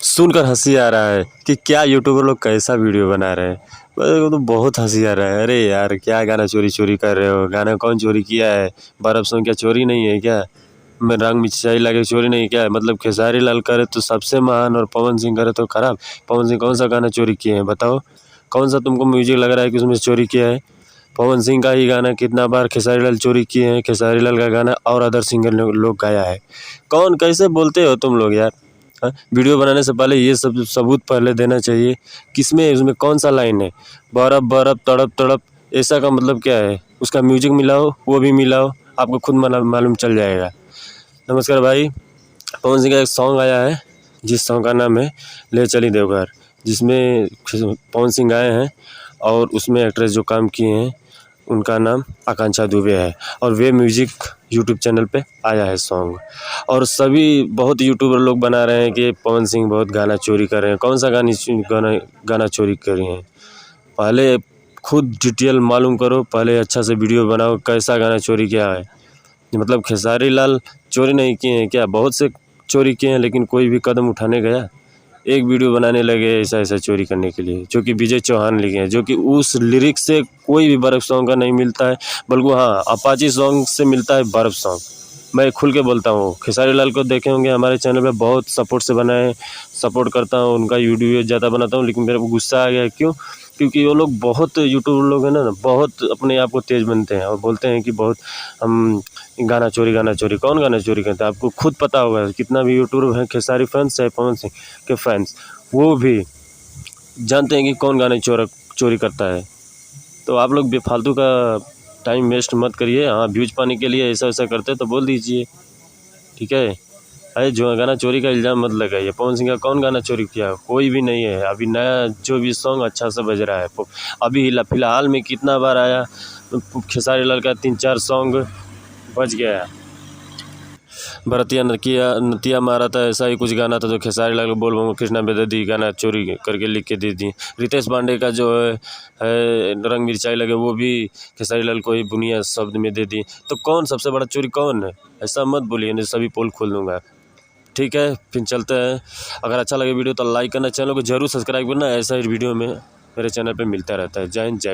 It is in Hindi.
सुनकर हंसी आ रहा है कि क्या यूट्यूबर लोग कैसा वीडियो बना रहे हैं। मेरे को तो बहुत हंसी आ रहा है। अरे यार, क्या गाना चोरी चोरी कर रहे हो? गाना कौन चोरी किया है? बर्फ सॉन्ग क्या चोरी नहीं है क्या? मैं रंग मिर्चाई लगे चोरी नहीं क्या है? मतलब खेसारी लाल करे तो सबसे महान और पवन सिंह करे तो खराब। पवन सिंह कौन सा गाना चोरी किए हैं बताओ? कौन सा तुमको म्यूजिक लग रहा है कि उसमें चोरी किया है? पवन सिंह का ही गाना कितना बार खेसारी लाल चोरी किए हैं। खेसारी लाल का गाना और अदर सिंगर लोग गाया है। कौन कैसे बोलते हो तुम लोग यार? हाँ, वीडियो बनाने से पहले ये सब सबूत पहले देना चाहिए। किसमें उसमें कौन सा लाइन है? बर्फ बर्फ तड़प तड़प, ऐसा का मतलब क्या है? उसका म्यूजिक मिलाओ, वो भी मिलाओ, आपको खुद मालूम चल जाएगा। नमस्कार भाई, पवन सिंह का एक सॉन्ग आया है जिस सॉन्ग का नाम है ले चली देवघर, जिसमें पवन सिंह आए हैं और उसमें एक्ट्रेस जो काम किए हैं उनका नाम आकांक्षा दुबे है और वे म्यूजिक यूट्यूब चैनल पे आया है सॉन्ग। और सभी बहुत यूट्यूबर लोग बना रहे हैं कि पवन सिंह बहुत गाना चोरी कर रहे हैं। कौन सा गाना चोरी कर रहे हैं? पहले खुद डिटेल मालूम करो, पहले अच्छा से वीडियो बनाओ कैसा गाना चोरी किया है। मतलब खेसारी लाल चोरी नहीं किए हैं क्या? बहुत से चोरी किए हैं लेकिन कोई भी कदम उठाने गया? एक वीडियो बनाने लगे ऐसा ऐसा चोरी करने के लिए, जो कि विजय चौहान लिखे हैं, जो कि उस लिरिक्स से कोई भी बर्फ सॉन्ग का नहीं मिलता है। बल्कि हाँ, अपाची सॉन्ग से मिलता है बर्फ सॉन्ग। मैं खुल के बोलता हूँ, खेसारी लाल को देखे होंगे हमारे चैनल पे, बहुत सपोर्ट से बनाए, सपोर्ट करता हूँ, उनका वीडियो ज़्यादा बनाता हूँ। लेकिन मेरे को गुस्सा आ गया, क्यों? क्योंकि वो लोग बहुत यूट्यूबर लोग हैं ना, बहुत अपने आप को तेज़ बनते हैं और बोलते हैं कि बहुत हम गाना चोरी। कौन गाना चोरी करता है? आपको खुद पता होगा। कितना भी यूट्यूबर है, खेसारी फैंस चाहे पवन सिंह के फैंस, वो भी जानते हैं कि कौन गाने चोरी करता है। तो आप लोग बेफालतू का टाइम वेस्ट मत करिए। हाँ, व्यूज पाने के लिए ऐसा ऐसा करते तो बोल दीजिए, ठीक है? अरे जो गाना चोरी का इल्ज़ाम मत लगाइए। पवन सिंह का कौन गाना चोरी किया? कोई भी नहीं है। अभी नया जो भी सॉन्ग अच्छा सा बज रहा है, अभी फिलहाल में कितना बार आया खेसारी लाल का 3-4 सॉन्ग बज गया। भरतिया नतिया मारा था, ऐसा ही कुछ गाना था जो खेसारी लाल को बोल बम कृष्णा बेदर्दी गाना चोरी करके लिख के दे दी। रितेश पांडे का जो है रंग मिर्चाई लगे, वो भी खेसारी लाल को ही बुनिया शब्द में दे दी। तो कौन सबसे बड़ा चोरी कौन है? ऐसा मत बोलिए, नहीं सभी पोल खोल दूंगा। ठीक है, फिर चलते हैं। अगर अच्छा लगे वीडियो तो लाइक करना, चैनल को जरूर सब्सक्राइब करना। ऐसा ही वीडियो में मेरे चैनल पे मिलता रहता है। जय हिंद, जय